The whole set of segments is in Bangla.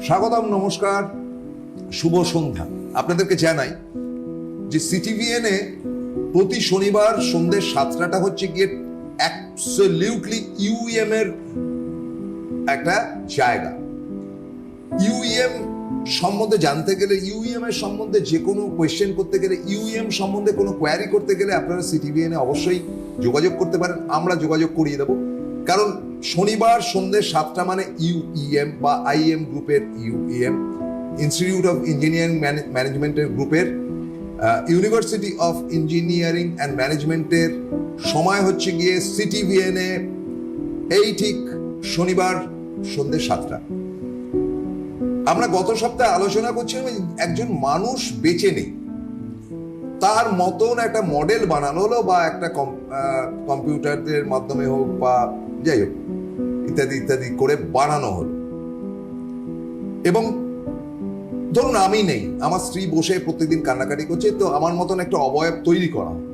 স্বাগতম, নমস্কার, শুভ সন্ধ্যা। আপনাদেরকে জানাই যে সিটিভিএন এ প্রতি শনিবার সন্ধ্যে 7টা হচ্ছে গিয়ে অ্যাবসলিউটলি ইউএম এর একটা জায়গা। ইউএম সম্বন্ধে জানতে গেলে, ইউএম এর সম্বন্ধে যে কোনো কোয়েশ্চেন করতে গেলে, ইউএম সম্বন্ধে কোনো কোয়ারি করতে গেলে আপনারা সিটিভিএন এ অবশ্যই যোগাযোগ করতে পারেন। আমরা যোগাযোগ করিয়ে দেবো, কারণ শনিবার সন্ধ্যে 7টা মানে ইউইএম বা আইএম গ্রুপের ইউইএম, ইনস্টিটিউট অফ ইঞ্জিনিয়ারিং ম্যানেজমেন্টের গ্রুপের, ইউনিভার্সিটি অফ ইঞ্জিনিয়ারিং অ্যান্ড ম্যানেজমেন্টের সময় হচ্ছে গিয়ে সিটিভিএন এ এই ঠিক শনিবার সন্ধ্যে 7টা। আমরা গত সপ্তাহে আলোচনা করছিলাম একজন মানুষ বেঁচে নেই, তার মতন একটা মডেল বানানো হলো, বা একটা কম্পিউটারের মাধ্যমে হোক বা যাই হোক ইত্যাদি ইত্যাদি করে বানানো হলো। এবং ধরুন আমি নেই, আমার স্ত্রী বসে প্রত্যেকদিন কান্নাকাটি করছে, তো আমার মতন একটা অবয়ব তৈরি করা হয়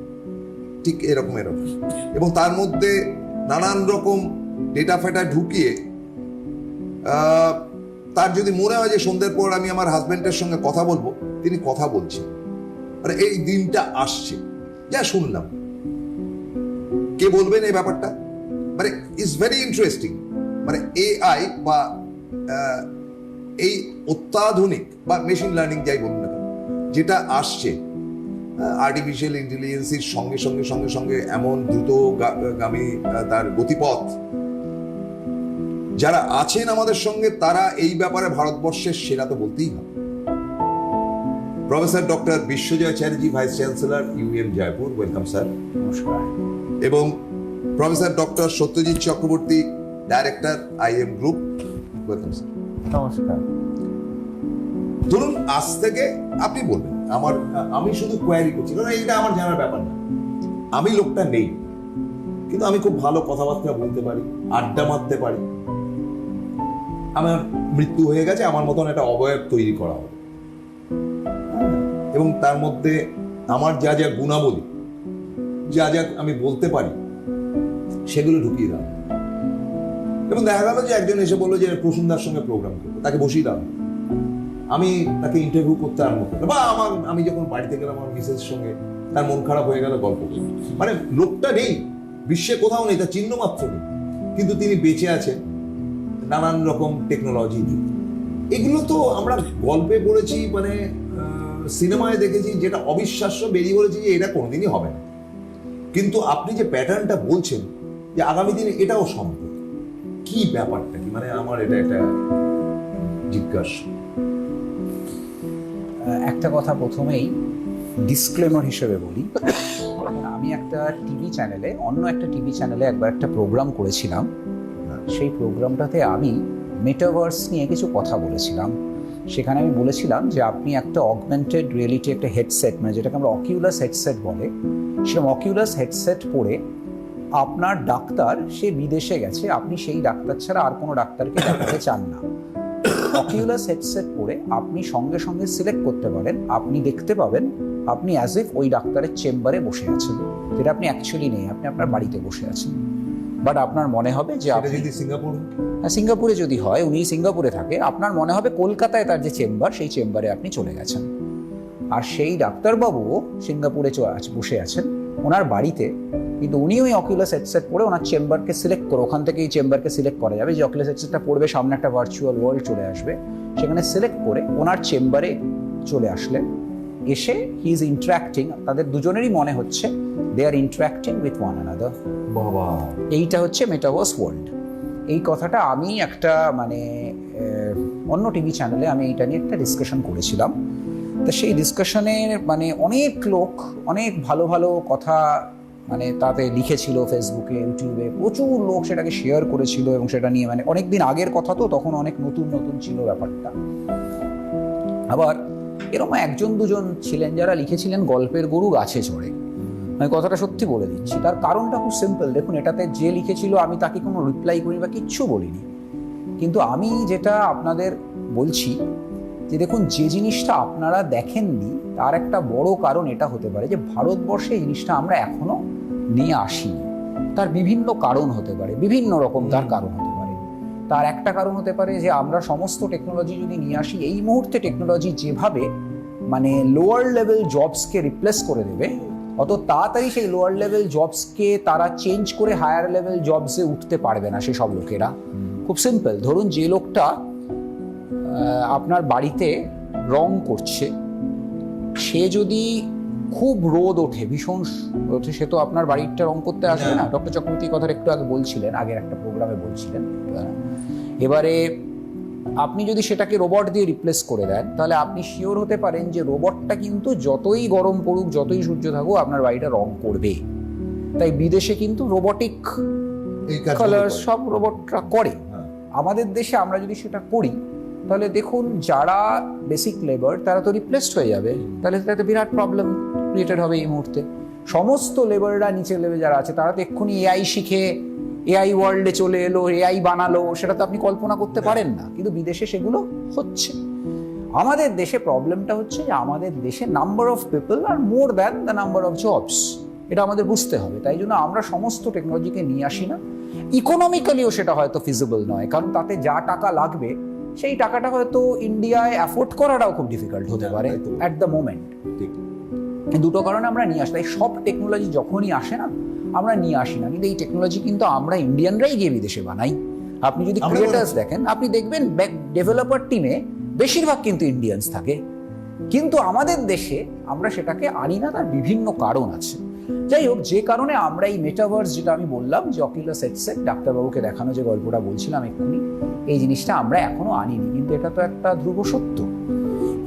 ঠিক এরকম এরকম, এবং তার মধ্যে নানান রকম ডেটা ফেটা ঢুকিয়ে তার যদি মনে হয় যে সন্ধ্যের পর আমি আমার হাজবেন্ডের সঙ্গে কথা বলবো, তিনি কথা বলছেন। মানে এই দিনটা আসছে, যা শুনলাম। কে বলবেন এই ব্যাপারটা? মানে ইজ ভেরি ইন্টারেস্টিং। মানে এআই বা এই অত্যাধুনিক বা মেশিন লার্নিং যাই বলুন না কেন, যেটা আসছে আর্টিফিশিয়াল ইন্টেলিজেন্সির সঙ্গে সঙ্গে সঙ্গে সঙ্গে এমন দ্রুতগামী তার গতিপথ, যারা আছেন আমাদের সঙ্গে তারা এই ব্যাপারে ভারতবর্ষের সেরা তো বলতেই হবে। Professor doctor Biswajoy Chatterjee, vice chancellor UEM Jaipur, welcome sir. নমস্কার। এবং professor doctor Satyajit Chakraborty, director IEM group, welcome sir. নমস্কার। ধরুন আজ থেকে আপনি বলবেন, আমি শুধু কোয়ারি করছি, কারণ এইটা আমার জানার ব্যাপার না। আমি লোকটা নেই, কিন্তু আমি খুব ভালো কথাবার্তা বলতে পারি, আড্ডা মারতে পারি। আমার মৃত্যু হয়ে গেছে, আমার মতন একটা অবয়ব তৈরি করা হবে, এবং তার মধ্যে আমার যা যা গুণাবলী, যা যা আমি বলতে পারি, সেগুলো ঢুকিয়ে দাও। এবং দেখা গেল যে একজন এসে বললো যে প্রসূনদার সঙ্গে প্রোগ্রাম করবো, তাকে বসিয়ে দাও। আমি তাকে ইন্টারভিউ করতে আরম্ভ করলাম, বা আমি যখন বাড়িতে গেলাম আমার মিসেস সঙ্গে, তার মন খারাপ হয়ে গেল, গল্প করি। মানে লোকটা নেই, বিশ্বে কোথাও নেই, তার চিহ্ন মাত্র নেই, কিন্তু তিনি বেঁচে আছেন নানান রকম টেকনোলজি দিয়ে। এগুলো তো আমরা গল্পে পড়েছি, মানে সিনেমায় দেখেছি, যেটা অবিশ্বাস্য, বেরিয়ে বলেছি যে এটা কোনোদিনই হবে না। কিন্তু আপনি যে প্যাটার্নটা বলছেন যে আগামী দিনে এটাও সম্ভব, কি ব্যাপারটা কি? মানে আমার এটা একটা জিজ্ঞাসা। একটা কথা প্রথমেই ডিসক্লেমার হিসেবে বলি, আমি একটা অন্য একটা টিভি চ্যানেলে একবার একটা প্রোগ্রাম করেছিলাম। সেই প্রোগ্রামটাতে আমি মেটাভার্স নিয়ে কিছু কথা বলেছিলাম। সেখানে আমি বলেছিলাম যে আপনি একটা অগমেন্টেড রিয়েলিটি একটা হেডসেট, মানে যেটাকে আমরা অকিউলাস হেডসেট বলে, সেরকম অকিউলাস হেডসেট পরে আপনার ডাক্তার সে বিদেশে গেছে, আপনি সেই ডাক্তার ছাড়া আর কোনো ডাক্তারকে দেখাতে চান না। অকিউলাস হেডসেট পরে আপনি সঙ্গে সঙ্গে সিলেক্ট করতে পারেন, আপনি দেখতে পাবেন আপনি অ্যাজ ইফ ওই ডাক্তারের চেম্বারে বসে আছেন, যেটা আপনি অ্যাকচুয়ালি নেই, আপনি আপনার বাড়িতে বসে আছেন। বাট আপনার মনে হবে যে আপনি যদি সিঙ্গাপুরে যদি হয়, উনি সিঙ্গাপুরে থাকে, আপনার মনে হবে কলকাতায় তার যে চেম্বার, সেই চেম্বারে আপনি চলে গেছেন। আর সেই ডাক্তারবাবুও সিঙ্গাপুরে বসে আছেন ওনার বাড়িতে, কিন্তু উনি ওই অকিউলাস হেডসেট পরে ওনার চেম্বারকে সিলেক্ট করে, ওখান থেকে এই চেম্বারকে সিলেক্ট করা যাবে, যে অকিউলাস হেডসেটটা পড়বে, সামনে একটা ভার্চুয়াল ওয়ার্ল্ড চলে আসবে, সেখানে সিলেক্ট করে ওনার চেম্বারে চলে আসলেন। এসে হি ইজ ইন্টারাক্টিং, তাদের দুজনেরই মনে হচ্ছে দে আর ইন্টারাক্টিং উইথ ওয়ান অ্যানাদার। বাবা, এইটা হচ্ছে মেটাভার্স ওয়ার্ল্ড। এই কথাটা আমি একটা অন্য টিভি চ্যানেলে আমি এইটা নিয়ে একটা ডিসকাশন করেছিলাম। তা সেই ডিসকাশনের অনেক লোক অনেক ভালো ভালো কথা তাতে লিখেছিল, ফেসবুকে, ইউটিউবে প্রচুর লোক সেটাকে শেয়ার করেছিল, এবং সেটা নিয়ে অনেক দিন আগের কথা, তো তখন অনেক নতুন নতুন ছিল ব্যাপারটা। আবার এরকম একজন দুজন ছিলেন যারা লিখেছিলেন গল্পের গরু গাছে চড়ে। আমি কথাটা সত্যি বলে দিচ্ছি, তার কারণটা খুব সিম্পল। দেখুন, এটাতে যে লিখেছিল আমি তাকে কোনো রিপ্লাই করিনি বা কিচ্ছু বলিনি, কিন্তু আমি যেটা আপনাদের বলছি যে দেখুন, যে জিনিসটা আপনারা দেখেননি তার একটা বড় কারণ এটা হতে পারে যে ভারতবর্ষে এই জিনিসটা আমরা এখনো নিয়ে আসিনি। তার বিভিন্ন কারণ হতে পারে, বিভিন্ন রকম তার কারণ হতে পারে। তার একটা কারণ হতে পারে যে আমরা সমস্ত টেকনোলজি যদি নিয়ে আসি, এই মুহূর্তে টেকনোলজি যেভাবে মানে লোয়ার লেভেল জবসকে রিপ্লেস করে দেবে, অত তাড়াতাড়ি সেই লোয়ার লেভেল জবসকে তারা চেঞ্জ করে হায়ার লেভেল জবসে উঠতে পারবে না সেসব লোকেরা। খুব সিম্পল, ধরুন যে লোকটা আপনার বাড়িতে রং করছে, সে যদি খুব রোদ ওঠে, ভীষণ ওঠে, সে তো আপনার বাড়িটা রং করতে আসবে না। ডক্টর চক্রবর্তী কথা একটু আগে বলছিলেন, আগের একটা প্রোগ্রামে বলছিলেন। এবারে আপনি যদি সেটাকে রোবট দিয়ে রিপ্লেস করে দেন, তাহলে আপনি শিওর হতে পারেন যে রোবটটা কিন্তু যতই গরম পড়ুক, যতই সূর্য থাকুক, আপনার বাড়িটা রং করবে। তাই বিদেশে কিন্তু রোবটিক কালার সব রোবটরা করে। আমাদের দেশে আমরা যদি সেটা করি, তাহলে দেখুন যারা বেসিক লেবার তারা তো রিপ্লেসড হয়ে যাবে, তাহলে তাতে বিরাট প্রবলেম ক্রিয়েটেড হবে এই মুহূর্তে। সমস্ত লেবাররা নিচের লেভেলে যারা আছে তারা তো এক্ষুনি এআই শিখে এআই ওয়ার্ল্ডে চলে এলো, এআই বানালো, সেটা তো আপনি কল্পনা করতে পারেন না, কিন্তু বিদেশে সেগুলো হচ্ছে। আমাদের দেশে প্রবলেমটা হচ্ছে যে আমাদের দেশে number of people are more than the number of jobs, এটা আমাদের বুঝতে হবে। তাই জন্য আমরা সমস্ত টেকনোলজিকে নিয়ে আসি না। ইকোনমিক্যালিও সেটা হয়তো ফিজিবল নয়, কারণ তাতে যা টাকা লাগবে সেই টাকাটা হয়তো ইন্ডিয়ায় অ্যাফোর্ড করাটাও খুব ডিফিকাল্ট হতে পারে অ্যাট দ্য মোমেন্ট। দুটো কারণে আমরা নিয়ে আসি। তাই সব টেকনোলজি যখনই আসে না, আমরা নিয়ে আসি না, কিন্তু এই টেকনোলজি কিন্তু আমরা ইন্ডিয়ানরাই গিয়ে বিদেশে বানাই। আপনি যদি ক্রিয়েটার্স দেখেন, আপনি দেখবেন ডেভেলপার টিমে বেশিরভাগ কিন্তু ইন্ডিয়ানস থাকে, কিন্তু আমাদের দেশে আমরা সেটাকে আনি না। তার বিভিন্ন কারণ আছে। যাই হোক, যে কারণে আমরা এই মেটাভার্স, যেটা আমি বললাম যে অকিউলাস হেডসেট, ডাক্তারবাবুকে দেখানো যে গল্পটা বলছিলাম এক্ষুনি, এই জিনিসটা আমরা এখনো আনিনি, কিন্তু এটা তো একটা ধ্রুব সত্য।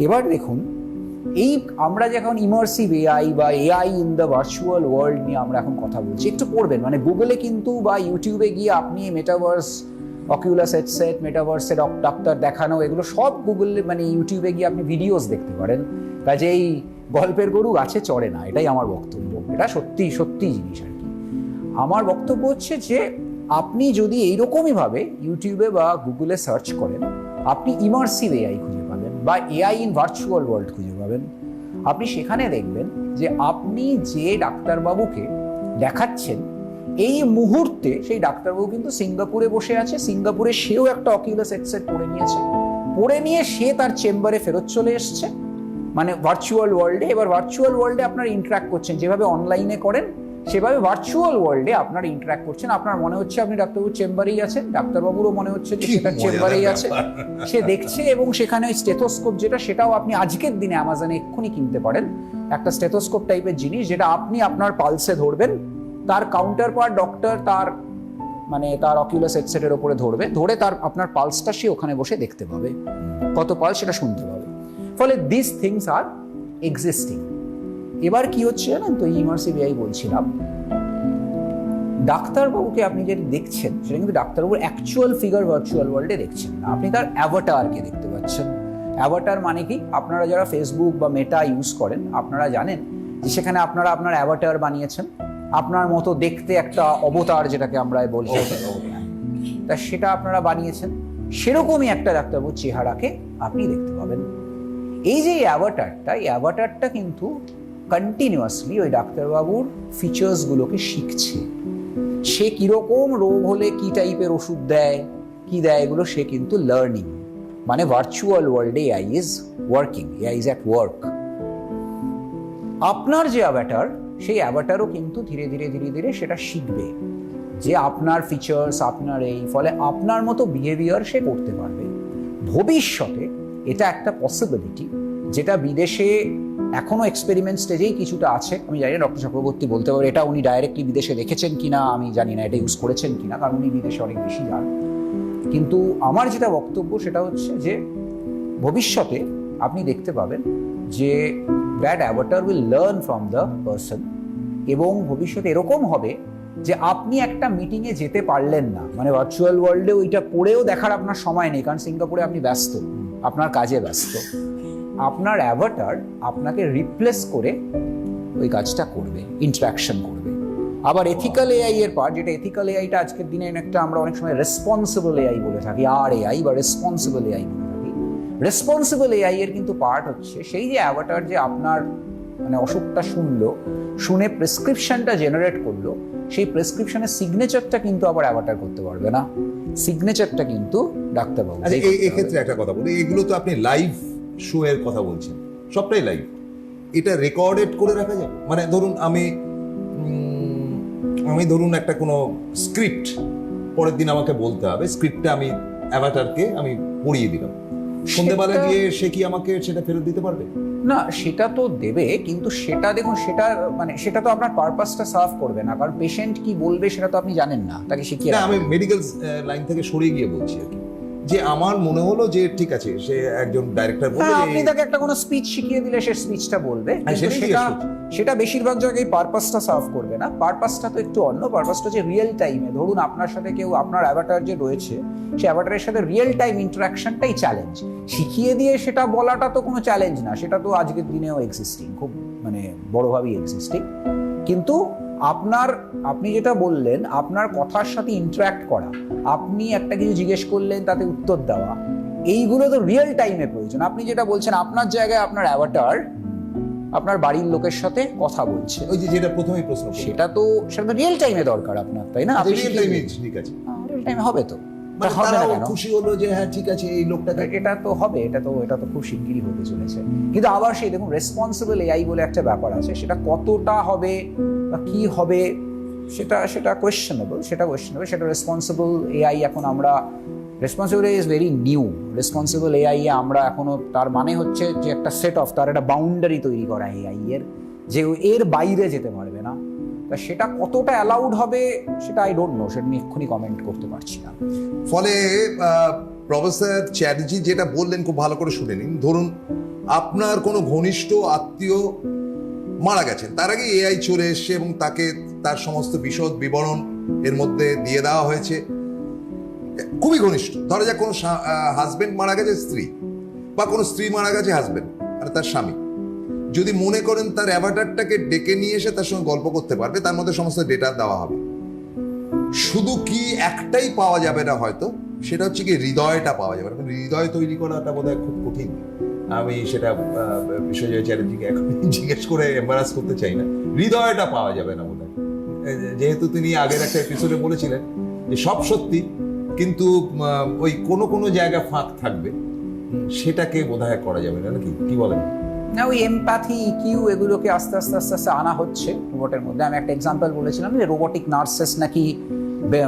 এবার দেখুন, এই আমরা যখন ইমার্সিভ এআই বা AI in the virtual world নিয়ে আমরা এখন কথা বলছি, একটু পড়বেন, মানে গুগলে কিন্তু বা ইউটিউবে গিয়ে আপনি মেটাভার্স, অকিউলাস হেডসেট, মেটাভার্সের ডাক্তার দেখানো, এগুলো সব গুগলে মানে ইউটিউবে গিয়ে আপনি ভিডিওস দেখতে পারেন। কাজেই গল্পের গরু গাছে চড়ে না, এটাই আমার বক্তব্য। এটা সত্যি সত্যি জিনিস আর কি। আমার বক্তব্য হচ্ছে যে আপনি যদি এইরকমইভাবে ইউটিউবে বা গুগলে সার্চ করেন, আপনি ইমার্সিভ এআই খুঁজে পাবেন বা এআই ইন ভার্চুয়াল ওয়ার্ল্ড খুঁজে পাবেন। আপনি সেখানে দেখবেন যে আপনি যে ডাক্তারবাবুকে দেখাচ্ছেন, এই মুহূর্তে সেই ডাক্তারবাবু কিন্তু সিঙ্গাপুরে বসে আছে। সিঙ্গাপুরে সেও একটা অকিউলাস হেডসেট পরে নিয়েছে, পরে নিয়ে সে তার চেম্বারে ফেরত চলে এসছে, মানে ভার্চুয়াল ওয়ার্ল্ডে। এবার ভার্চুয়াল ওয়ার্ল্ডে আপনারা ইন্টারাক্ট করছেন, যেভাবে অনলাইনে করেন সেভাবে ভার্চুয়াল ওয়ার্ল্ডে আপনারা ইন্টারাক্ট করছেন। আপনার মনে হচ্ছে আপনি ডাক্তারবাবুর চেম্বারেই আছেন, ডাক্তারবাবুরও মনে হচ্ছে যে সে তার চেম্বারেই আছে, সে দেখছে। এবং সেখানে ওই স্টেথোস্কোপ, যেটা সেটাও আপনি আজকের দিনে অ্যামাজনে এক্ষুনি কিনতে পারেন, একটা স্টেথোস্কোপ টাইপের জিনিস, যেটা আপনি আপনার পালসে ধরবেন, তার কাউন্টার পার্ট ডক্টর তার মানে তার অকিউলাস হেডসেটের ওপরে ধরবে, ধরে তার আপনার পালসটা সে ওখানে বসে দেখতে পাবে, কত পালস সেটা শুনতে পাবে। ফলে দিস থিংস আর এক্সিস্টিং। এবার কি হচ্ছে জানেন তো, ইমার্সিভ এআই বলছিলাম, ডাক্তারবাবুকে আপনি যেটা দেখছেন সেটা কিন্তু ডাক্তারবাবুর অ্যাকচুয়াল ফিগার ভার্চুয়াল ওয়ার্ল্ডে দেখছেন না, আপনি তার অ্যাভাটারকে দেখতে পাচ্ছেন। অ্যাভাটার মানে কি, আপনারা যারা ফেসবুক বা মেটা ইউজ করেন, আপনারা জানেন যে সেখানে আপনারা আপনার অ্যাভাটার বানিয়েছেন, আপনার মতো দেখতে একটা অবতার, যেটাকে আমরা বলছি, তা সেটা আপনারা বানিয়েছেন। সেরকমই একটা ডাক্তারবাবুর চেহারাকে আপনি দেখতে পাবেন। এই যে অ্যাভাটারটা, এই অ্যাভাটারটা কিন্তু কন্টিনিউয়াসলি ওই ডাক্তারবাবুর ফিচার্সগুলোকে শিখছে। সে কীরকম রোগ হলে কী টাইপের ওষুধ দেয়, কী দেয়, এগুলো সে কিন্তু লার্নিং। মানে ভার্চুয়াল ওয়ার্ল্ডে AI is working, AI is at work. আপনার যে অ্যাভাটার, সেই অ্যাভাটারও কিন্তু ধীরে ধীরে ধীরে ধীরে সেটা শিখবে যে আপনার ফিচার্স, আপনার এই, ফলে আপনার মতো বিহেভিয়ার সে করতে পারবে ভবিষ্যতে। এটা একটা পসিবিলিটি, যেটা বিদেশে এখনো এক্সপেরিমেন্ট স্টেজেই কিছুটা আছে। আমি জানি না ডক্টর চক্রবর্তী বলতে পারবে এটা উনি ডাইরেক্টলি বিদেশে দেখেছেন কিনা, আমি জানি না এটা ইউজ করেছেন কিনা, কারণ উনি বিদেশে অনেক বেশি যান। কিন্তু আমার যেটা বক্তব্য সেটা হচ্ছে যে ভবিষ্যতে আপনি দেখতে পাবেন যে that Avatar will learn from the person, এবং ভবিষ্যতে এরকম হবে যে আপনি একটা মিটিংয়ে যেতে পারলেন না, মানে ভার্চুয়াল ওয়ার্ল্ডে ওইটা পড়েও দেখার আপনার সময় নেই, কারণ সিঙ্গাপুরে আপনি ব্যস্ত, আপনার কাজে ব্যস্ত। আপনার অ্যাভাটার আপনাকে রিপ্লেস করে ওই কাজটা করবে, ইন্টারাকশন করবে। আবার এথিক্যাল এআই এর পার্ট, যেটা এথিক্যাল এআইটা আজকের দিনে একটা আমরা অনেক সময় রেসপন্সিবল এআই বলে থাকি, আর এআই বা রেসপন্সিবল এআই বলে থাকি। রেসপন্সিবল এআই এর কিন্তু পার্ট হচ্ছে সেই যে অ্যাভাটার যে আপনার মানে অসুখটা শুনলো, শুনে প্রেসক্রিপশনটা জেনারেট করলো, সেই প্রেসক্রিপশনের সিগনেচারটা কিন্তু আবার অ্যাভাটার করতে পারবে না, সিগনেচারটা কিন্তু ডাক্তারবাবু। আচ্ছা, এই ক্ষেত্রে একটা কথা বলি, এগুলো তো আপনি লাইভ শো এর কথা বলছেন, সবটাই লাইভ, এটা রেকর্ডেড করে রাখা যাবে? মানে ধরুন আমি ধরুন একটা কোনো স্ক্রিপ্ট পরের দিন আমাকে বলতে হবে, স্ক্রিপ্টটা আমি অ্যাভাটারকে আমি পড়িয়ে দিলাম, সন্ধ্যেবেলা গিয়ে সে কি আমাকে সেটা ফেরত দিতে পারবে? না, সেটা তো দেবে, কিন্তু সেটা দেখুন, সেটা মানে সেটা তো আপনার পারপাসটা সার্ভ করবে না, কারণ পেশেন্ট কি বলবে সেটা তো আপনি জানেন না, তাকে শিখিয়ে না, আমি মেডিকেল লাইন থেকে সরিয়ে গিয়ে বলছি আর কি, যে আমার মনে হলো যে ঠিক আছে, সে একজন ডাইরেক্টর বলবে, আপনি তাকে একটা কোনো স্পিচ শিখিয়ে দিলে সে স্পিচটা বলবে, কিন্তু সেটাই সেটা জিজ্ঞেস করছি। সেটা বেশিরভাগ জায়গায় পারপাসটা সার্ভ করবে না। পারপাসটা তো একটু অন্য, পারপাসটা হচ্ছে রিয়েল টাইমে, ধরুন আপনার সাথে কেউ, আপনার অ্যাভাটার যে রয়েছে, সেই অ্যাভাটারের সাথে রিয়েল টাইম ইন্টারাকশনটাই চ্যালেঞ্জ। শিখিয়ে দিয়ে সেটা বলাটা তো কোনো চ্যালেঞ্জ না, সেটা তো আজকের দিনেও এক্সিস্টিং, খুব মানে বড়োভাবেই এক্সিস্টিং। কিন্তু আপনি যেটা বললেন, আপনার কথার সাথে ইন্টারাক্ট করা, আপনি একটা কিছু জিজ্ঞেস করলেন তাতে উত্তর দেওয়া, এইগুলো তো রিয়েল টাইমে প্রয়োজন। আপনি যেটা বলছেন, আপনার জায়গায় আপনার অ্যাভাটার আপনার বাড়ির লোকের সাথে কথা বলছে, ওই যে যেটা প্রথমেই প্রশ্ন করলাম। সেটা তো রিয়েল টাইমে দরকার আপনার, তাই না? আপনি রিয়েল টাইমে, ঠিক আছে, রিয়েল টাইমে হবে তো, মানে হবে না তারাও কেন? খুশি হলো যে হ্যাঁ ঠিক আছে, এই লোকটাকে এটা তো হবে, এটা তো খুব শিগগিরই হতে চলেছে। কিন্তু আবার সেই দেখুন, রেসপন্সিবল এআই বলে একটা ব্যাপার আছে, সেটা কতটা হবে বা কি হবে সেটা কোয়েশ্চেনেবল, সেটা রেসপন্সিবল এআই এখন আমরা, responsible AI is very new. Responsible AI এ আমরা এখনো, তার মানে হচ্ছে যে একটা সেট অফ, তার একটা বাউন্ডারি তৈরি করা এআই এর, যে এর বাইরে যেতে পারবে না। তা সেটা কতটা অ্যালাউড হবে সেটা আই ডোন্ট নো, সেটা আমি এক্ষুনি কমেন্ট করতে পারছি না। ফলে প্রফেসর চ্যাটার্জি যেটা বললেন খুব ভালো করে শুনে নিন। ধরুন আপনার কোনো ঘনিষ্ঠ আত্মীয় মারা গেছেন, তার আগে এআই চলে এসছে এবং তাকে তার সমস্ত বিশদ বিবরণ এর মধ্যে দিয়ে দেওয়া হয়েছে। খুবই ঘনিষ্ঠ, ধরা যাক কোনো হাজবেন্ড মারা গেছে স্ত্রী, বা কোনো স্ত্রী মারা গেছে হাজবেন্ড মানে তার স্বামী, যদি মনে করেন তার অ্যাভাটারটাকে ডেকে নিয়ে এসে তার সঙ্গে গল্প করতে পারবে, তার মধ্যে সমস্ত ডেটা দেওয়া হবে। শুধু কি একটাই পাওয়া যাবে না হয়তো, সেটা হচ্ছে কি হৃদয়টা পাওয়া যাবে না। হৃদয় তৈরি করাটা বোধহয় খুব কঠিন, আমি সেটা বিশ্বজয় চ্যাটার্জিকে এখন জিজ্ঞেস করে এম্বারাস করতে চাই না। হৃদয়টা পাওয়া যাবে না বোধহয়, যেহেতু তিনি আগের একটা এপিসোডে বলেছিলেন যে সব সত্যি, কিন্তু ওই কোনো জায়গা ফাঁক থাকবে, সেটাকে বোধহয় করা যাবে না, নাকি কি বলেন? না, ওই এমপ্যাথি, ইকিউ, এগুলোকে আস্তে আস্তে আনা হচ্ছে রোবটের মধ্যে। আমি একটা এক্সাম্পল বলেছিলাম যে রোবোটিক নার্সেস নাকি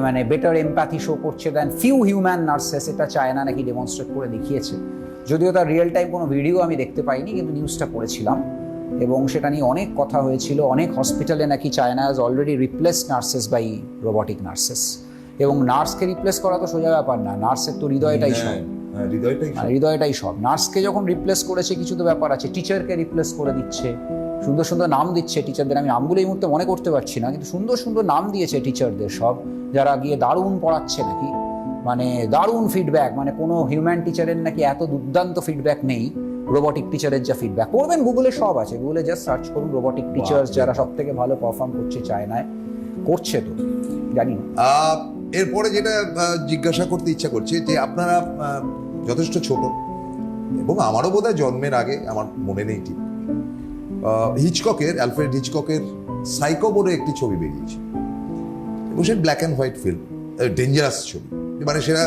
মানে বেটার এমপ্যাথি শো করছে দেন ফিউ হিউম্যান নার্সেস, এটা চায়না নাকি ডেমনস্ট্রেট করে দেখিয়েছে। যদিও তার রিয়েল টাইম কোনো ভিডিও আমি দেখতে পাইনি, কিন্তু নিউজটা পড়েছিলাম এবং সেটা নিয়ে অনেক কথা হয়েছিল। অনেক হসপিটালে নাকি China has already replace nurses by robotic nurses. এবং নার্সকে রিপ্লেস করা তো সোজা ব্যাপার না, নার্সের তো হৃদয়টাই সব, হৃদয়টাই সব। নার্সকে যখন রিপ্লেস করেছে কিছু তো ব্যাপার আছে, টিচারকে রিপ্লেস করে দিচ্ছে, সুন্দর সুন্দর নাম দিচ্ছে টিচারদের, আমি নামগুলো এই মুহূর্তে মনে করতে পারছি না, কিন্তু সুন্দর সুন্দর নাম দিয়েছে টিচারদের সব, যারা গিয়ে দারুণ পড়াচ্ছে নাকি, মানে দারুণ ফিডব্যাক, মানে কোনো হিউম্যান টিচারের নাকি এত দুর্দান্ত ফিডব্যাক নেই রোবোটিক টিচারের যা ফিডব্যাক। করবেন, গুগলে সব আছে, গুগলে জাস্ট সার্চ করুন রোবোটিক টিচার যারা সব থেকে ভালো পারফর্ম করছে চায়নায়, করছে তো জানি না। এরপরে যেটা জিজ্ঞাসা করতে ইচ্ছা করছে যে আপনারা যথেষ্ট ছোট, এবং আমারও বোধহয় জন্মের আগে, আমার মনে নেই ঠিক, অ্যালফ্রেড হিচককের সাইকো বলে একটি ছবি বেরিয়েছে, এবং সে black and white film, dangerous ছবি। মানে সেটা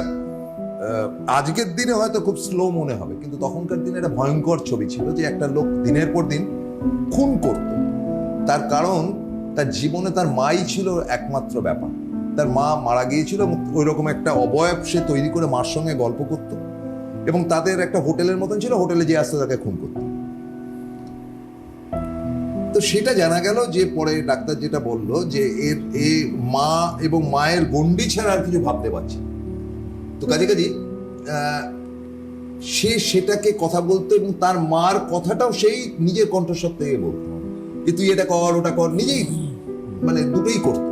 আজকের দিনে হয়তো খুব স্লো মনে হবে, কিন্তু তখনকার দিনে একটা ভয়ঙ্কর ছবি ছিল, যে একটা লোক দিনের পর দিন খুন করত। তার কারণ তার জীবনে তার মাই ছিল একমাত্র ব্যাপার, তার মা মারা গিয়েছিল এবং ওই রকম একটা অবয়ব সে তৈরি করে মার সঙ্গে গল্প করত, এবং তাদের একটা হোটেলের মতন ছিল, হোটেলে যে আসতো তাকে খুন করত। তো সেটা জানা গেল যে পরে ডাক্তার যেটা বললো যে এর মা এবং মায়ের গণ্ডি ছাড়া আর কিছু ভাবতে পারছে। তো কাজে সে সেটাকে কথা বলতো, এবং তার মার কথাটাও সেই নিজের কণ্ঠস্বর থেকে বলতো যে তুই এটা কর, ওটা কর, নিজেই মানে দুটোই করতো।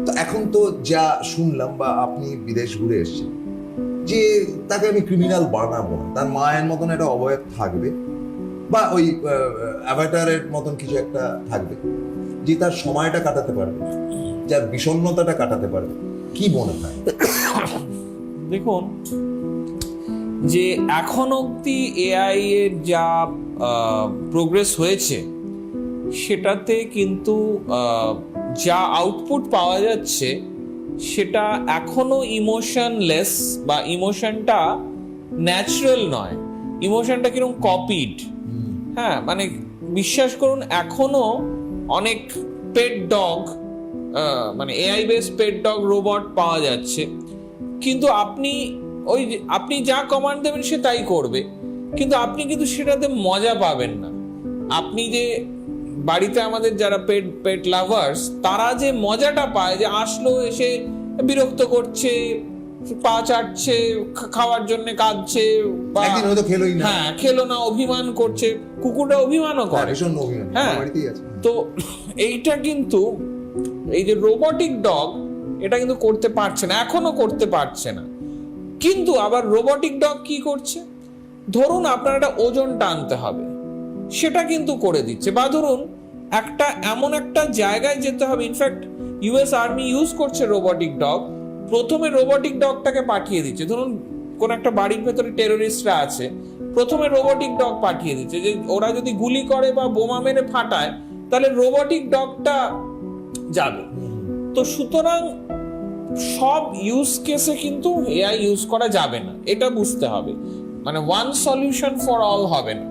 তো এখন তো যা শুনলাম, বা আপনি বিদেশ ঘুরে এসেছেন, যে তাকে আমি ক্রিমিনাল বানাবো না, তার মায়ের মতন একটা অবয়ব থাকবে, বা ওই অ্যাভাটারের মতন কিছু একটা থাকবে, যে তার সময়টা কাটাতে পারবে, যার বিষণ্ণতাটা কাটাতে পারবে। কি মনে হয়? দেখুন, যে এখন অবধি এআই এর যা প্রোগ্রেস হয়েছে সেটাতে কিন্তু যা আউটপুট পাওয়া যাচ্ছে সেটা এখনো ইমোশনলেস, বা ইমোশনটা ন্যাচারাল নয়, ইমোশনটা কিরকম কপিড। হ্যাঁ, মানে বিশ্বাস করুন এখনো অনেক পেট ডগ, মানে AI base pet dog robot পাওয়া যাচ্ছে, কিন্তু আপনি যা কমান্ড দেবেন সে তাই করবে, কিন্তু আপনি কিন্তু সেটাতে মজা পাবেন না। আপনি যে বাড়িতে আমাদের যারা পেট লাভার্স, তারা যে মজাটা পায়, যে আসলো এসে বিরক্ত করছে, পা চাটছে, খাওয়ার জন্য কাঁদছে, একদিন হয়তো খেলোই না, হ্যাঁ খেলো না, অভিমান করছে, কুকুরটা অভিমানও করে, ভীষণ অভিমান, হ্যাঁ। আমার বাড়িতেই আছে। তো এইটা কিন্তু এই যে রোবটিক ডগ, এটা কিন্তু করতে পারছে না, এখনো করতে পারছে না। কিন্তু আবার রোবটিক ডগ কি করছে, ধরুন আপনার একটা ওজন টানতে হবে, সেটা কিন্তু করে দিচ্ছে। বা ধরুন এমন একটা জায়গায় যেতে হবে, ইনফ্যাক্ট ইউএস আর্মি ইউজ করছে রোবটিক ডগ। প্রথমে রোবটিক ডগটাকে পাঠিয়ে দিচ্ছে, ধরুন কোন একটা বাড়ির ভেতরে টেরোরিস্টরা আছে, প্রথমে রোবটিক ডগ পাঠিয়ে দিচ্ছে, যে ওরা যদি গুলি করে বা বোমা মেরে ফাটায় তাহলে রোবটিক ডগটা যাবে। তো সুতরাং সব ইউজ কেসে কিন্তু এআই ইউজ করা যাবে না, এটা বুঝতে হবে। মানে ওয়ান সলিউশন ফর অল হবে না।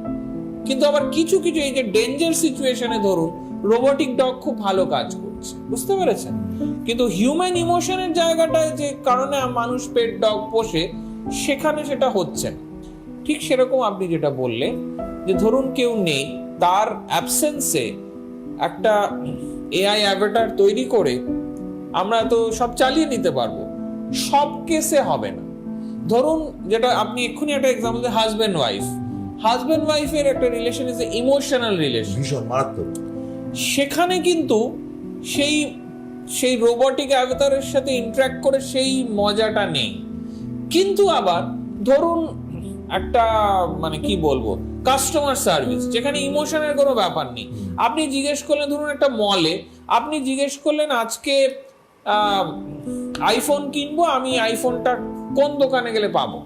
কিন্তু আবার কিছু কিছু এই যে ডেঞ্জার সিচুয়েশনে ধরুন রোবটিক ডগ খুব ভালো কাজ করছে, বুঝতে পেরেছেন? কিন্তু হিউম্যান ইমোশনের জায়গাটায় যে কারণে মানুষ পেট ডগ পোষে, সেখানে সেটা হচ্ছে না। ঠিক সেরকম আপনি যেটা বললেন, যে ধরুন কেউ নেই, তার অ্যাবসেন্সে একটা এআই অ্যাভাটার তৈরি করে আমরা তো সব চালিয়ে নিতে পারবো, সব কেসে হবে না। ধরুন যেটা আপনি এক্ষুনি একটা এক্সাম্পল, হাজব্যান্ড ওয়াইফের একটা রিলেশন ইজ ইমোশনাল রিলেশন, ভীষণ মারাত্মক। সেখানে কিন্তু সেই রোবটিক অ্যাভাটারের সাথে ইন্টারঅ্যাক্ট করে সেই মজাটা নেই। কিন্তু আবার ধরুন একটা মানে কি বলবো, কাস্টমার সার্ভিস, যেখানে ইমোশনের কোনো ব্যাপার নেই। আপনি জিজ্ঞেস করলেন, ধরুন একটা মলে আপনি জিজ্ঞেস করলেন আজকে আইফোন কিনবো, আমি আইফোনটা কোন দোকানে গেলে পাবো,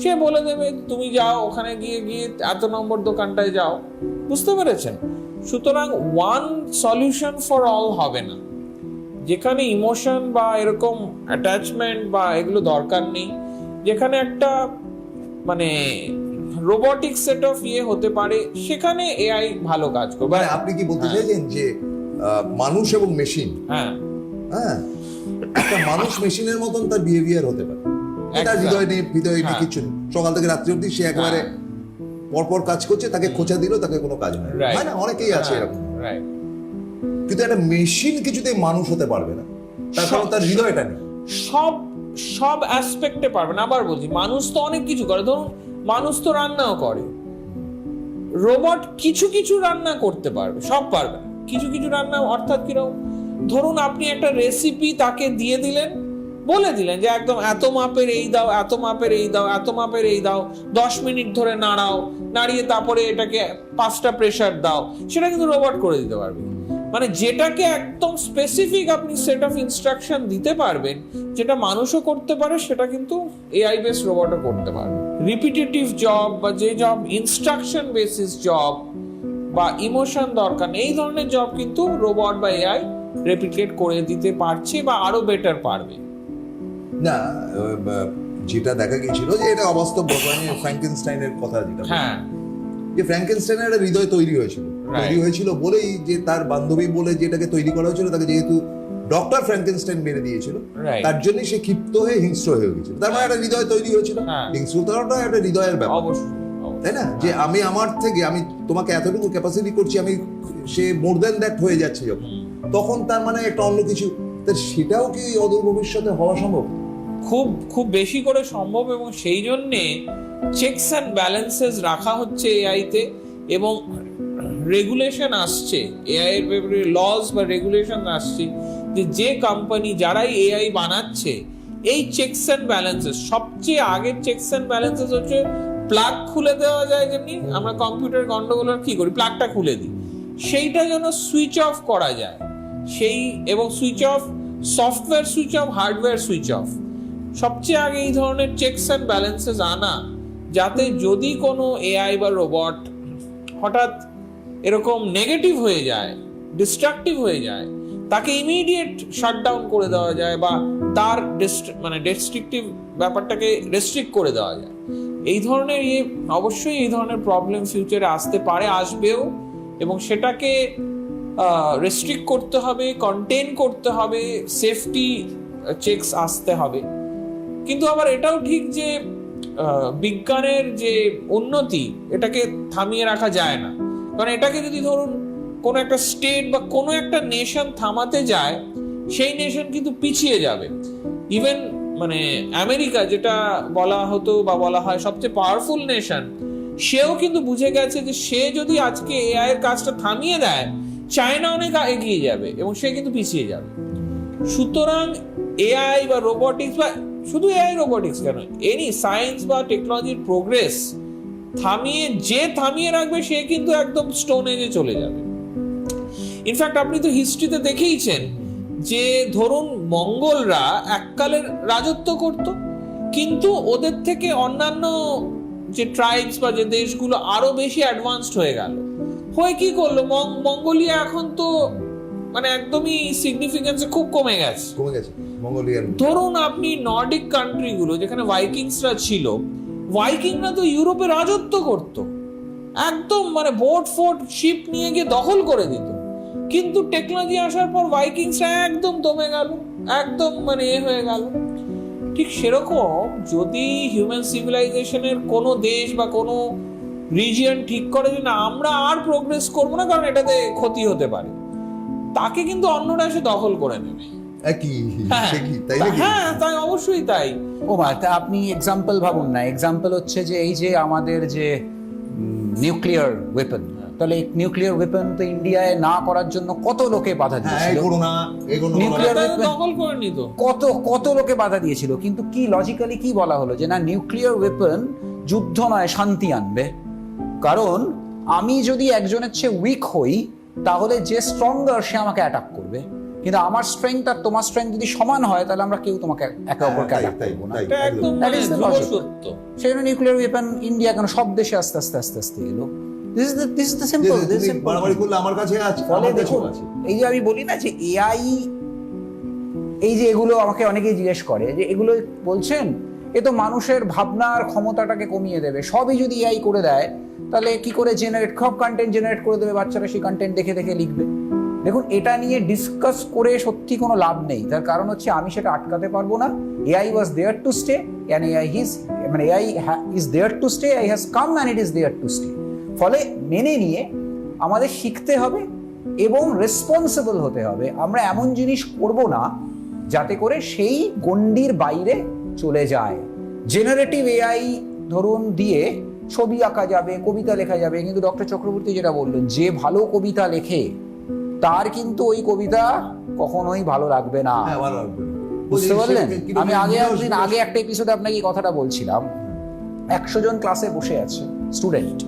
সে বলে দেবে তুমি যাও ওখানে গিয়ে এত নম্বর দোকানটায় যাও, বুঝতে পেরেছেন? সুতরাং ওয়ান সলিউশন ফর অল হবে না। যেখানে ইমোশন বা এরকম অ্যাটাচমেন্ট বা এগুলো দরকার নেই, যেখানে একটা মানে রোবটিক সেট অফ হতে পারে, সেখানে এআই ভালো কাজ করবে। মানে আপনি কি বলতে চাইছেন যে মানুষ এবং মেশিন, হ্যাঁ হ্যাঁ, একটা মানুষ মেশিনের মতন তার বিহেভিয়ার হতে পারে, তার হৃদয় নেই কিছু নেই, সকাল থেকে রাত্রি অবধি সে একেবারে পরপর কাজ করছে, তাকে খোঁচা দিলেও তাকে কোনো কাজ হয় না, অনেকেই আছে এরকম। কিন্তু একটা মেশিন কিছুতেই মানুষ হতে পারবে না, তার কারণ তার হৃদয়টা নেই। সব অ্যাসপেক্টে পারবে না। আবার বলছি, মানুষ তো অনেক কিছু করে, ধরুন মানুষ তো রান্নাও করে, রোবট কিছু কিছু রান্না করতে পারবে, সব পারবে না। কিছু কিছু রান্না অর্থাৎ কিরকম, ধরুন আপনি একটা রেসিপি তাকে দিয়ে দিলেন, বলে দিলেন যে একদম এত মাপের এই দাও, এত মাপের এই দাও, এত মাপের এই দাও, 10 মিনিট ধরে নাড়িয়ে তারপরে এটাকে 5টা প্রেসার দাও, সেটা কিন্তু রোবট করে দিতে পারবে। মানে যেটাকে একদম স্পেসিফিক আপনি সেট অফ ইনস্ট্রাকশন দিতে পারবেন, যেটা মানুষও করতে পারে, সেটা কিন্তু এআই বেস রোবটও করতে পারবে। রিপিটেটিভ জব বা যে জব ইনস্ট্রাকশন বেসিস জব বা ইমোশন দরকার নেই, এই ধরনের জব কিন্তু রোবট বা এআই রেপ্লিকেট করে দিতে পারছে বা আরো বেটার পারবে। না, যেটা দেখা গিয়েছিল যে এটা অবাস্তব ঘটনা, ফ্র্যাঙ্কেনস্টাইনের কথা যেটা, হ্যাঁ, যে ফ্র্যাঙ্কেনস্টাইনের একটা হৃদয় তৈরি হয়েছিল বলেই যে তার বান্ধবী বলে যেটাকে তৈরি করা হয়েছিল, তাকে যেহেতু ডক্টর ফ্র্যাঙ্কেনস্টাইন মেরে দিয়েছিল, তার জন্য সে ক্ষিপ্ত হয়ে হিংস্র হয়ে গেছিল। তার মানে একটা হৃদয় তৈরি হয়েছিল, হিংস্রতাটা একটা হৃদয়ের ব্যাপার, তাই না? যে আমি তোমাকে এতটুকু ক্যাপাসিটি করছি, সে মোর দ্যান দ্যাট হয়ে যাচ্ছে যখন, তখন তার মানে একটা অন্য কিছু, সেটাও কি অদূর ভবিষ্যতে হওয়া সম্ভব? খুব খুব বেশি করে সম্ভব। এবং সেই জন্যে চেকস অ্যান্ড ব্যালেন্সেস রাখা হচ্ছে এআইতে, এবং রেগুলেশন আসছে, এআই এর ব্যাপারে লস বা রেগুলেশন আসছে, যে কোম্পানি যারাই এআই বানাচ্ছে, এই চেকস অ্যান্ড ব্যালেন্সেস, সবচেয়ে আগের চেকস অ্যান্ড ব্যালেন্সেস হচ্ছে প্লাগ খুলে দেওয়া যায়, যেমনি আমরা কম্পিউটার গন্ডগোল কি করি, প্লাগটা খুলে দিই, সেইটা যেন সুইচ অফ করা যায়, এবং switch off, software switch off, hardware switch off, সবচেয়ে আগে এই ধরনের চেকস অ্যান্ড ব্যালেন্সেস আনা, যাতে যদি কোনো এআই বা রোবট হঠাৎ এরকম নেগেটিভ হয়ে যায়, ডিস্ট্রাকটিভ হয়ে যায়, তাকে ইমিডিয়েট শাটডাউন করে দেওয়া যায় বা তার ডেস্ট্রিকটিভ ব্যাপারটাকে রেস্ট্রিক্ট করে দেওয়া যায়। এই ধরনের অবশ্যই এই ধরনের প্রবলেম ফিউচারে আসতে পারে, আসবেও, এবং সেটাকে রেস্ট্রিক্ট করতে হবে, কন্টেইন করতে হবে, সেফটি চেকস আসতে হবে। কিন্তু আবার এটাও ঠিক যে বিজ্ঞানের যে উন্নতি এটাকে থামিয়ে রাখা যায় না, কারণ এটাকে যদি ধরুন কোনো একটা স্টেট বা কোনো একটা নেশন থামাতে যায়, সেই নেশন কিন্তু পিছিয়ে যাবে। ইভেন আমেরিকা, যেটা বলা হতো বা বলা হয় সবচেয়ে পাওয়ারফুল নেশন, সেও কিন্তু বুঝে গেছে যে সে যদি আজকে এআই এর কাজটা থামিয়ে দেয়, চায়না অনেক এগিয়ে যাবে এবং সে কিন্তু পিছিয়ে যাবে। সুতরাং এআই বা রোবোটিক্স, বা শুধু এআই রোবোটিক্স কেন, এনি সায়েন্স বা টেকনোলজির প্রোগ্রেস থামিয়ে রাখবে সে কিন্তু একদম স্টোন এজে চলে যাবে। ইনফ্যাক্ট আপনি তো হিস্ট্রিতে দেখেইছেন যে ধরুন মঙ্গলরা এককালের রাজত্ব করত, কিন্তু ওদের থেকে অন্যান্য যে ট্রাইবস বা যে দেশগুলো আরো বেশি অ্যাডভান্সড হয়ে গেল, হয়ে কি করলো, মঙ্গোলিয়া এখন তো একদমই সিগনিফিকেন্সে খুব কমে গেছে। মঙ্গোলিয়ান ধরুন আপনি নর্ডিক কান্ট্রিগুলো যেখানে ভাইকিংসরা ছিল, ভাইকিংরা তো ইউরোপে রাজত্ব করত, একদম বোট ফোর্ট শিপ নিয়ে গিয়ে দখল করে দিত, কিন্তু টেকনোলজি আসার পর ভাইকিংসরা একদম দমে গেল, একদম হয়ে গেল। ঠিক সেরকম যদি হিউম্যান সিভিলাইজেশনের কোনো দেশ বা কোনো রিজিয়ন ঠিক করে যে না, আমরা আর প্রোগ্রেস করবো না কারণ এটাতে ক্ষতি হতে পারে, তাকে কিন্তু অন্যরা এসে দখল করে নেবে। হ্যাঁ, তাই, অবশ্যই তাই। তা আপনি এক্সাম্পল ভাবুন না, এক্সাম্পল হচ্ছে যে এই যে আমাদের যে নিউক্লিয়ার ওয়েপন, তাহলে নিউক্লিয়ার ওয়েপন তো ইন্ডিয়ায় না করার জন্য কত লোকে বাধা দিয়েছিল, কত লোকে বাধা দিয়েছিল, কিন্তু কি লজিক্যালি কি বলা হলো যে না, নিউক্লিয়ার ওয়েপন যুদ্ধ নয়, শান্তি আনবে। কারণ আমি যদি একজনের চেয়ে উইক হই, তাহলে যে স্ট্রঙ্গার সে আমাকে অ্যাটাক করবে, কিন্তু আমার স্ট্রেংথ আর তোমার স্ট্রেংথ যদি সমান হয়, তাহলে আমরা কেউ তোমাকে একে অপরকে অ্যাটাক করবো না। সেই জন্য নিউক্লিয়ার ওয়েপন ইন্ডিয়া কেন সব দেশে আস্তে আস্তে আস্তে আস্তে এলো। এই যে আমি বলি না যে এআই, এই যে এগুলো আমাকে অনেকেই জিজ্ঞেস করে যে এগুলো বলছেন এ তো মানুষের ভাবনার ক্ষমতাটাকে কমিয়ে দেবে, সবই যদি এআই করে দেয় তাহলে কি করে সব কন্টেন্ট জেনারেট করে দেবে, বাচ্চারা সেই কন্টেন্ট দেখে দেখে লিখবে। দেখুন, এটা নিয়ে ডিসকাস করে সত্যি কোনো লাভ নেই, তার কারণ হচ্ছে আমি সেটা আটকাতে পারবো না। AI was there to stay, AI is there to stay, AI has come and it is there to stay. ফলে মেনে নিয়ে আমাদের শিখতে হবে এবং রেসপন্সিবল হতে হবে। আমরা এমন জিনিস করব না যাতে করে সেই গণ্ডির বাইরে চলে যায়। জেনারেটিভ এআই ধরুন দিয়ে ছবি আঁকা যাবে, কবিতা লেখা যাবে, কিন্তু ডক্টর চক্রবর্তী যেটা বললেন, যে ভালো কবিতা লেখে তার কিন্তু ওই কবিতা কখনোই ভালো লাগবে না। বুঝতে পারলেন? আমি আগে একটা এপিসোডে আপনাকে এই কথাটা বলছিলাম। 100 জন ক্লাসে বসে আছে স্টুডেন্ট,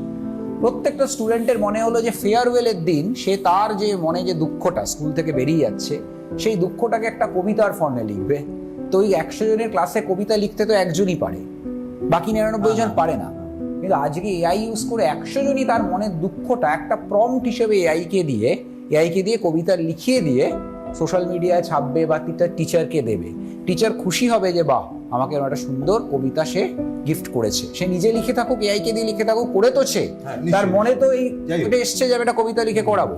প্রত্যেকটা স্টুডেন্টের মনে হলো যে ফেয়ারওয়েলের দিন সে তার যে মনে যে দুঃখটা স্কুল থেকে বেরিয়ে যাচ্ছে, সেই দুঃখটাকে একটা কবিতার ফর্মে লিখবে। তো ওই 100 জনের ক্লাসে কবিতা লিখতে তো একজনই পারে, বাকি 99 জন পারে না। কিন্তু আজকে এআই ইউজ করে 100 জনই তার মনের দুঃখটা একটা প্রম্পট হিসেবে এআইকে দিয়ে কবিতা লিখিয়ে দিয়ে সোশ্যাল মিডিয়ায় ছাপবে বা টিচারকে দেবে। টিচার খুশি হবে যে বাহ, আমাকে একটা সুন্দর কবিতা সে গিফট করেছে। সে নিজে লিখে থাকুক, এআইকে দিয়ে লিখে থাকুক, করে তো সে তার মনে তো এটা এসছে যে আমি একটা কবিতা লিখে করাবো।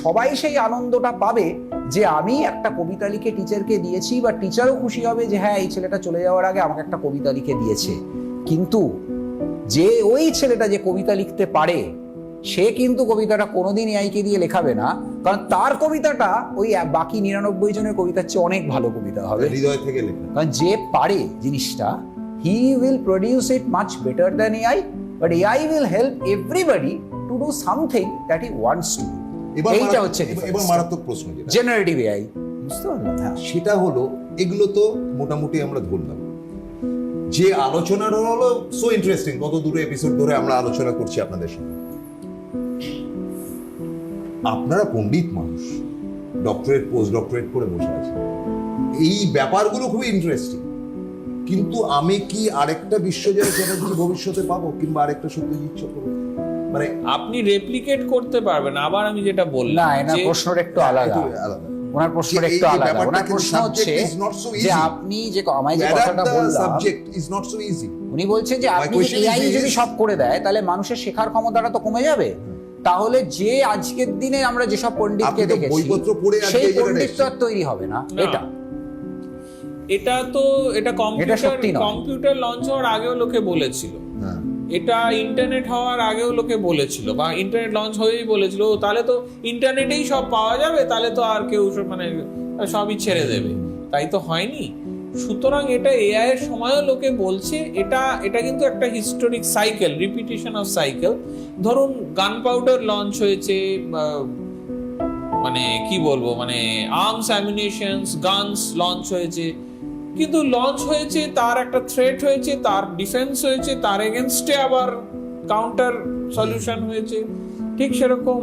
সবাই সেই আনন্দটা পাবে যে আমি একটা কবিতা লিখে টিচারকে দিয়েছি, বা টিচারও খুশি হবে যে হ্যাঁ, এই ছেলেটা চলে যাওয়ার আগে আমাকে একটা কবিতা লিখে দিয়েছে। কিন্তু যে ওই ছেলেটা যে কবিতা লিখতে পারে, সে কিন্তু কবিতাটা কোনোদিন এআইকে দিয়ে লেখাবে না, কারণ তার কবিতাটা ওই বাকি 99 জনের কবিতার চেয়ে অনেক ভালো কবিতা হবে, হৃদয় থেকে লেখা। কারণ যে পারে জিনিসটা, he will produce it much better than AI, but AI will help everybody to do something that he wants to. এইটা হচ্ছে এবার মারাত্মক প্রশ্ন, জেনারেটিভ এআই। বুঝতে পারলেন? হ্যাঁ, সেটা হলো, এগুলো তো মোটামুটি আমরা ধরলাম। যে আলোচনাটা হলো সো ইন্টারেস্টিং, কত দূরে এপিসোড ধরে আমরা আলোচনা করছি আপনাদের সঙ্গে। আপনারা পণ্ডিত মানুষ, ডক্টরেট পোস্ট ডক্টরেট করে বসে আছেন, এই ব্যাপারগুলো খুবই ইন্টারেস্টিং, কিন্তু আমি কি আরেকটা বিশ্বজয় চ্যাটার্জি ভবিষ্যতে পাবো, কিংবা আরেকটা সত্যজিৎ চক্রবর্তী? মানে আপনি রেপ্লিকেট করতে পারবেন। আবার আমি যেটা না, বললাম এনার যে প্রশ্নটা একটু আলাদা। আলাদা। ওনার প্রশ্নটা যে এই একটু যে আলাদা। ব্যাপারটা ওনার কিন্তু প্রশ্ন subject হচ্ছে is not so যে easy. আপনি যে আমায় যে Whereas কথাটা the বললাম, subject is not so easy. উনি বলছেন যে আপনি question is এআই যদি this. সব করে দেয় তাহলে মানুষের শেখার ক্ষমতাটা তো কমে যাবে। তাহলে যে আজকের দিনে আমরা যেসব পণ্ডিতকে আপনি তো দেখেছি বইপত্র পড়ে আজকে সেই এই জায়গাটা পণ্ডিত তো আর এসেছেন। তৈরি হবে না। না। এটা সত্যি নয়। কম্পিউটার লঞ্চ হওয়ার আগেও লোকে বলেছিল, হ্যাঁ। এটা ইন্টারনেট হওয়ার আগেও লোকে বলেছিল, বা ইন্টারনেট লঞ্চ হয়েই বলেছিল "ও, তাহলে তো ইন্টারনেটেই সব পাওয়া যাবে, তাহলে তো আর কেউ মানে সবই ছেড়ে দেবে"। তাই তো হয়নি। সুতরাং এটা এআই এর সময়ও লোকে বলছে। এটা কিন্তু একটা historic cycle, repetition of cycle. ধরুন গান পাউডার লঞ্চ হয়েছে, মানে কি বলবো, মানে আর্মস অ্যামিউনিশনস গানস লঞ্চ হয়েছে, কিন্তু লঞ্চ হয়েছে, তার একটা থ্রেট হয়েছে, তার ডিফেন্স হয়েছে, তার এগেনস্টে আবার কাউন্টার সলিউশন হয়েছে। ঠিক সেরকম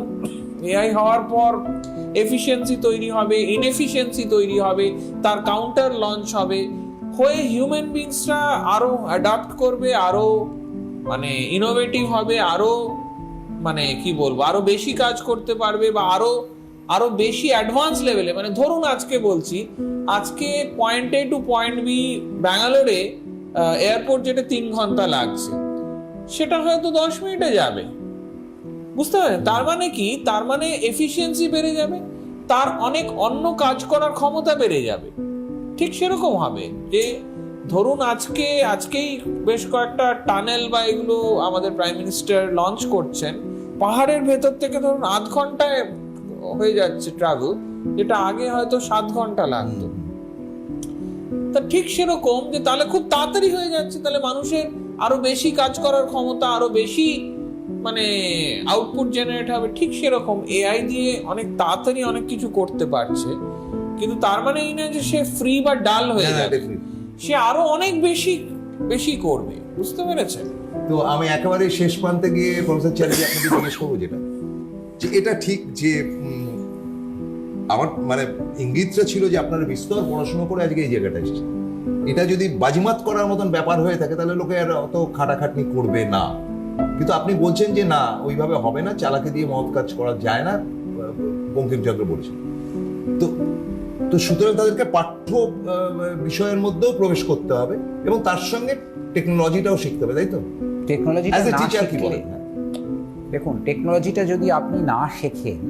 এআই হওয়ার পর এফিসিয়েন্সি তৈরি হবে, ইনএফিসিয়েন্সি তৈরি হবে, তার কাউন্টার লঞ্চ হবে, হয়ে হিউম্যান বিংসরা আরো অ্যাডাপ্ট করবে, আরো মানে ইনোভেটিভ হবে, আরো মানে কি বলবো, আরো বেশি কাজ করতে পারবে, বা আরো বেশি অ্যাডভান্স লেভেলে। মানে ধরুন আজকে বলছি, আজকে পয়েন্ট এ টু পয়েন্ট বি ব্যাঙ্গালোরে এয়ারপোর্ট যেটা 3 ঘন্টা লাগছে, সেটা হয়তো 10 মিনিটে যাবে। বুঝতে পারেন? তার মানে কি? তার মানে এফিসিয়েন্সি বেড়ে যাবে, তার অনেক অন্য কাজ করার ক্ষমতা বেড়ে যাবে। ঠিক সেরকম হবে যে ধরুন আজকেই বেশ কয়েকটা টানেল বা এগুলো আমাদের প্রাইম মিনিস্টার লঞ্চ করছেন, পাহাড়ের ভেতর থেকে ধরুন 8 ঘন্টায় হয়ে যাচ্ছে ট্রাভেল, যেটা আগে হয়তো 7 ঘন্টা লাগতো। তা ঠিক সেরকম যে তাহলে খুব তাড়াতাড়ি হয়ে যাচ্ছে, তাহলে মানুষের আরো বেশি কাজ করার ক্ষমতা, আরো বেশি মানে আউটপুট জেনারেট হবে। ঠিক সেরকম এআই দিয়ে অনেক তাড়াতাড়ি অনেক কিছু করতে পারছে, কিন্তু তার মানে এই না যে সে ফ্রি বা ডাল হয়ে হ্যাঁ, যাবে, definitely. সে আরো অনেক বেশি করবে। বুঝতে পেরেছেন? তো আমি একেবারে শেষ প্রান্তে গিয়ে প্রফেসর চ্যাটার্জি আপনাকে জিজ্ঞেস করবো যেটা, যে এটা ঠিক যে আমার মানে ইঙ্গিতটা ছিল যে আপনারা বিস্তর পড়াশোনা করে আজকে এই জায়গাটা এসেছে। এটা যদি বাজিমাত করার মতন ব্যাপার হয়ে থাকে তাহলে লোকে আর অত খাটাখাটনি করবে না, কিন্তু আপনি বলছেন যে না, ওইভাবে হবে না, চালাকি দিয়ে মহৎ কাজ করা যায় না, বঙ্কিমচন্দ্র বলেছেন। তো সুতরাং তাদেরকে পাঠ্য বিষয়ের মধ্যেও প্রবেশ করতে হবে এবং তার সঙ্গে টেকনোলজিটাও শিখতে হবে, তাই তো? টেকনোলজিটা As a না teacher কি শিখলে, বলেন? দেখুন টেকনোলজিটা যদি আপনি না শেখেন,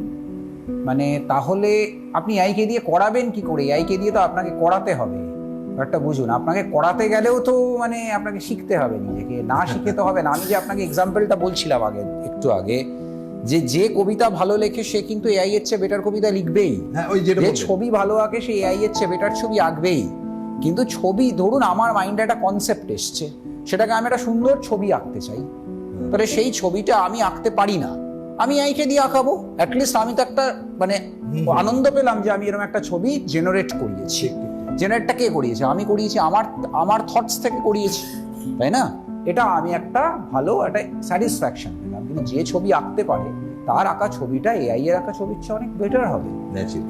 মানে তাহলে আপনি এআইকে দিয়ে করাবেন কি করে? এআইকে দিয়ে তো আপনাকে করাতে হবে। একটা বুঝুন, আপনাকে করাতে গেলেও তো মানে আপনাকে শিখতে হবে, নিজেকে না শিখে তো হবে না। আমি যে আপনাকে এক্সাম্পলটা বলছিলাম একটু আগে, যে কবিতা ভালো লেখে সে কিন্তু এআই এর চেয়ে বেটার কবিতা লিখবেই। হ্যাঁ, ওই যেটা যে বললেন। ছবি ভালো আঁকে সে এআই এর চেয়ে বেটার ছবি আঁকবেই। কিন্তু ছবি, ধরুন আমার মাইন্ডে একটা কনসেপ্ট এসছে, সেটাকে আমি একটা সুন্দর ছবি আঁকতে চাই, তাহলে সেই ছবিটা আমি আঁকতে পারি না, আমি এআইকে দিয়ে আঁকাবো। অ্যাটলিস্ট আমি তো একটা মানে আনন্দ পেলাম যে আমি এরকম একটা ছবি জেনারেট করিয়েছি। জেনারেটটা কে করিয়েছে? আমি করিয়েছি, আমার থটস থেকে করিয়েছি, তাই না? এটা আমি একটা ভালো একটা স্যাটিসফ্যাকশন পেলাম। কিন্তু যে ছবি আঁকতে পারে তার আঁকা ছবিটা এআই এর আঁকা ছবির চেয়ে অনেক বেটার হবে।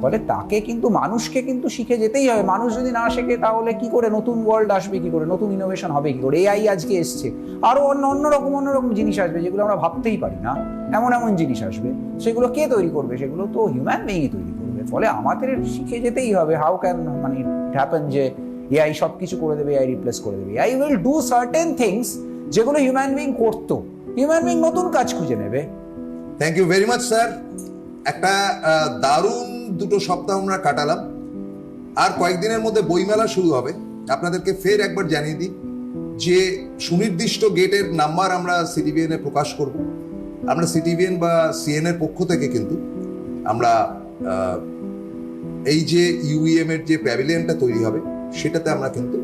ফলে তাকে কিন্তু মানুষকে কিন্তু শিখে যেতেই হবে। মানুষ যদি না শেখে তাহলে কি করে নতুন ওয়ার্ল্ড আসবে, কি করে নতুন ইনোভেশন হবে, কি করে? এআই আজকে এসছে, আরো অন্যরকম জিনিস আসবে যেগুলো আমরা ভাবতেই পারি না, এমন জিনিস আসবে। সেগুলো কে তৈরি করবে? সেগুলো তো হিউম্যান বিইংই তৈরি করবে। ফলে আমাদের শিখে যেতেই হবে। হাউ ক্যান মানে ইট হ্যাপেন যে এআই সব কিছু করে দেবে, এআই রিপ্লেস করে দেবে? AI will do certain things যেগুলো হিউম্যান বিইং করতো। হিউম্যান বিইং নতুন কাজ খুঁজে নেবে। Thank you very much sir. একটা দারুণ 2 সপ্তাহ আমরা কাটালাম। আর কয়েকদিনের মধ্যে বইমেলা শুরু হবে। আপনাদেরকে ফের একবার জানিয়ে দিই যে সুনির্দিষ্ট গেটের নাম্বার আমরা সিটিভিএন এ প্রকাশ করব। আমরা সিটিভিএন বা সিএন এর পক্ষ থেকে কিন্তু আমরা এই যে ইউইএম এর যে প্যাভিলিয়নটা তৈরি হবে সেটাতে আমরা কিন্তু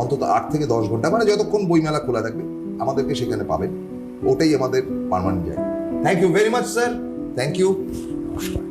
অন্তত 8 থেকে 10 ঘন্টা, মানে যতক্ষণ বইমেলা খোলা থাকবে আমাদেরকে সেখানে পাবেন। ওটাই আমাদের পার্মানেন্ট জায়গা। Thank you very much sir. Thank you. নমস্কার।